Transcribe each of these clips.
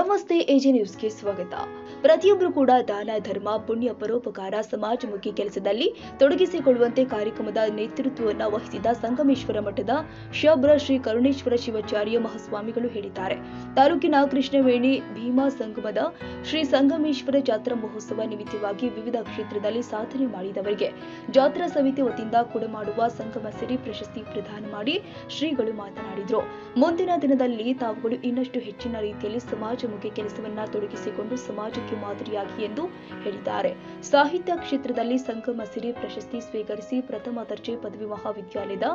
ನಮಸ್ತೆ ಎಜೆ ನ್ಯೂಸ್ಗೆ ಸ್ವಾಗತ. ಪ್ರತಿಯೊಬ್ಬರು ಕೂಡ ದಾನ ಧರ್ಮ ಪುಣ್ಯ ಪರೋಪಕಾರ ಸಮಾಜಮುಖಿ ಕೆಲಸದಲ್ಲಿ ತೊಡಗಿಸಿಕೊಳ್ಳುವಂತೆ ಕಾರ್ಯಕ್ರಮದ ನೇತೃತ್ವವನ್ನು ವಹಿಸಿದ ಸಂಗಮೇಶ್ವರ ಮಠದ ಶ್ರೀ ಕರುಣೇಶ್ವರ ಶಿವಾಚಾರ್ಯ ಮಹಾಸ್ವಾಮಿಗಳು ಹೇಳಿದ್ದಾರೆ. ತಾಲೂಕಿನ ಕೃಷ್ಣವೇಣಿ ಭೀಮಾ ಸಂಗಮದ ಶ್ರೀ ಸಂಗಮೇಶ್ವರ ಜಾತ್ರಾ ಮಹೋತ್ಸವ ನಿಮಿತ್ತವಾಗಿ ವಿವಿಧ ಕ್ಷೇತ್ರದಲ್ಲಿ ಸಾಧನೆ ಮಾಡಿದವರಿಗೆ ಜಾತ್ರಾ ಸಮಿತಿ ವತಿಯಿಂದ ಕೊಡಮಾಡುವ ಸಂಗಮ ಸಿರಿ ಪ್ರಶಸ್ತಿ ಪ್ರದಾನ ಮಾಡಿ ಶ್ರೀಗಳು ಮಾತನಾಡಿದರು. ಮುಂದಿನ ದಿನದಲ್ಲಿ ತಾವುಗಳು ಇನ್ನಷ್ಟು ಹೆಚ್ಚಿನ ರೀತಿಯಲ್ಲಿ ಸಮಾಜಮುಖಿ ಕೆಲಸವನ್ನ ತೊಡಗಿಸಿಕೊಂಡು ಸಮಾಜಕ್ಕೆ ಮಾದರಿಯಾಗಿ ಎಂದು ಹೇಳಿದ್ದಾರೆ. ಸಾಹಿತ್ಯ ಕ್ಷೇತ್ರದಲ್ಲಿ ಸಂಗಮ ಸಿರಿ ಪ್ರಶಸ್ತಿ ಸ್ವೀಕರಿಸಿ ಪ್ರಥಮ ದರ್ಜೆ ಪದವಿ ಮಹಾವಿದ್ಯಾಲಯದ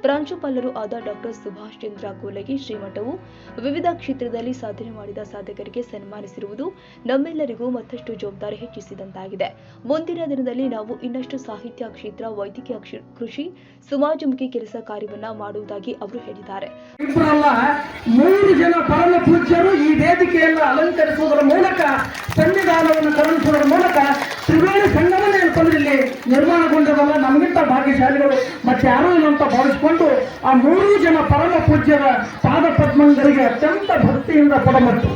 ಪ್ರಾಂಶುಪಾಲರು ಆದ ಡಾಕ್ಟರ್ ಸುಭಾಷ್ ಚಂದ್ರ ಕೋಲಗಿ ಶ್ರೀಮಠವು ವಿವಿಧ ಕ್ಷೇತ್ರದಲ್ಲಿ ಸಾಧನೆ ಮಾಡಿದ ಸಾಧಕರಿಗೆ ಸನ್ಮಾನಿಸಿರುವುದು ನಮ್ಮೆಲ್ಲರಿಗೂ ಮತ್ತಷ್ಟು ಜವಾಬ್ದಾರಿ ಹೆಚ್ಚಿಸಿದಂತಾಗಿದೆ. ಮುಂದಿನ ದಿನದಲ್ಲಿ ನಾವು ಇನ್ನಷ್ಟು ಸಾಹಿತ್ಯ ಕ್ಷೇತ್ರ, ವೈದ್ಯಕೀಯ, ಕೃಷಿ, ಸಮಾಜಮುಖಿ ಕೆಲಸ ಕಾರ್ಯವನ್ನ ಮಾಡುವುದಾಗಿ ಅವರು ಹೇಳಿದ್ದಾರೆ. 3 ಜನ ಪರಮ ಪೂಜ್ಯರು ಈ ವೇದಿಕೆಯನ್ನು ಅಲಂಕರಿಸುವುದರ ಮೂಲಕ, ಸಂವಿಧಾನವನ್ನು ಕರುಣಿಸುವುದರ ಮೂಲಕ ತ್ರಿವೇಣಿ ಸಂಗಮನ ಇಲ್ಲಿ ನಿರ್ಮಾಣಗೊಂಡಿರಲ್ಲ. ನಮಗಿಂತ ಭಾಗ್ಯಶಾಲಿಗಳು ಮತ್ತೆ ಯಾರು ಅಂತ ಭಾವಿಸಿಕೊಂಡು ಆ 3 ಜನ ಪರಮ ಪೂಜ್ಯರ ಪಾದ ಪದ್ಮಗಳಿಗೆ ಅತ್ಯಂತ ಭಕ್ತಿಯಿಂದ ಕೊಡಮಟ್ಟು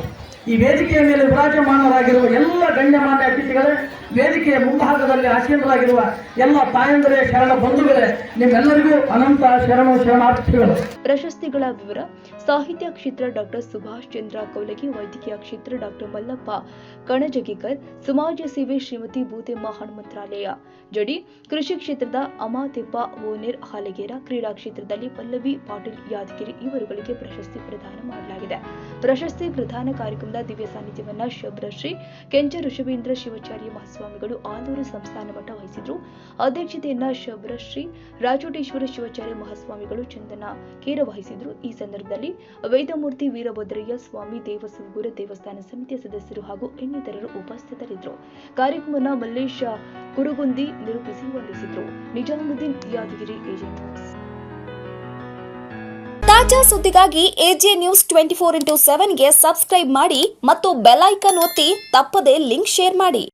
ಈ ವೇದಿಕೆಯ ಮೇಲೆ ವಿರಾಜಮಾನರಾಗಿರುವ ಎಲ್ಲ ಗಣ್ಯಮಾನ್ಯ ಅತಿಥಿಗಳೇ, ವೇದಿಕೆಯ ಮುಂಭಾಗದಲ್ಲಿ ಆಸೀನರಾಗಿರುವ ಎಲ್ಲ ತಾಯಂದಿರೇ, ಶರಣ ಬಂಧುಗಳೇ, ನಿಮ್ಮೆಲ್ಲರಿಗೂ ಅನಂತ ಶರಣಾರ್ಥಿಗಳು. ಪ್ರಶಸ್ತಿಗಳ ವಿವರ: ಸಾಹಿತ್ಯ ಕ್ಷೇತ್ರ ಡಾಕ್ಟರ್ ಸುಭಾಷ್ ಚಂದ್ರ ಕೌಲಗಿ, ವೈದ್ಯಕೀಯ ಕ್ಷೇತ್ರ ಡಾಕ್ಟರ್ ಮಲ್ಲಪ್ಪ ಕಣಜಗಿಕರ್, ಸಮಾಜ ಸೇವೆ ಶ್ರೀಮತಿ ಭೂತೆಮ್ಮ ಹನುಮಂತರಾಲಯ ಜಡಿ, ಕೃಷಿ ಕ್ಷೇತ್ರದ ಅಮಾತೆಪ್ಪ ಓನೇರ್ ಹಾಲಗೇರ, ಕ್ರೀಡಾ ಕ್ಷೇತ್ರದಲ್ಲಿ ಪಲ್ಲವಿ ಪಾಟೀಲ್ ಯಾದಗಿರಿ ಇವರುಗಳಿಗೆ ಪ್ರಶಸ್ತಿ ಪ್ರದಾನ ಮಾಡಲಾಗಿದೆ. ಪ್ರಶಸ್ತಿ ಪ್ರದಾನ ಕಾರ್ಯಕ್ರಮದ ದಿವ್ಯ ಸಾನ್ನಿಧ್ಯವನ್ನ ಶ್ರೀ ಕೆಂಚ ಋಷಭೇಂದ್ರ ಶಿವಾಚಾರ್ಯ ಮಹಾಸ್ವಾಮಿಗಳು ಆಲೂರು ಸಂಸ್ಥಾನ ಮಠ ವಹಿಸಿದ್ರು. ಅಧ್ಯಕ್ಷತೆಯನ್ನ ಶ್ರೀ ರಾಜೋಟೇಶ್ವರ ಶಿವಾಚಾರ್ಯ ಮಹಾಸ್ವಾಮಿಗಳು ಚಂದನ ಕೇರ ವಹಿಸಿದ್ರು. ಈ ಸಂದರ್ಭದಲ್ಲಿ ವೇದಮೂರ್ತಿ ವೀರಭದ್ರಯ್ಯ ಸ್ವಾಮಿ ದೇವಸೂಗೂರ ದೇವಸ್ಥಾನ ಸಮಿತಿಯ ಸದಸ್ಯರು ಹಾಗೂ ಇನ್ನಿತರರು ಉಪಸ್ಥಿತರಿದ್ದರು. ಕಾರ್ಯಕ್ರಮವನ್ನು ಮಲ್ಲೇಶ ಕುರುಗುಂದಿ ನಿರೂಪಿಸಿ ವಂದಿಸಿದ್ರು. Nizamuddin Yadgiri, AJ news. ತಾಜಾ ಸುದ್ದಿಗಾಗಿ ಎಜೆ ನ್ಯೂಸ್ 24x7 ಗೆ ಸಬ್ಸ್ಕ್ರೈಬ್ ಮಾಡಿ ಮತ್ತು ಬೆಲ್ ಐಕಾನ್ ಒತ್ತಿ ತಪ್ಪದೇ ಲಿಂಕ್ ಶೇರ್ ಮಾಡಿ.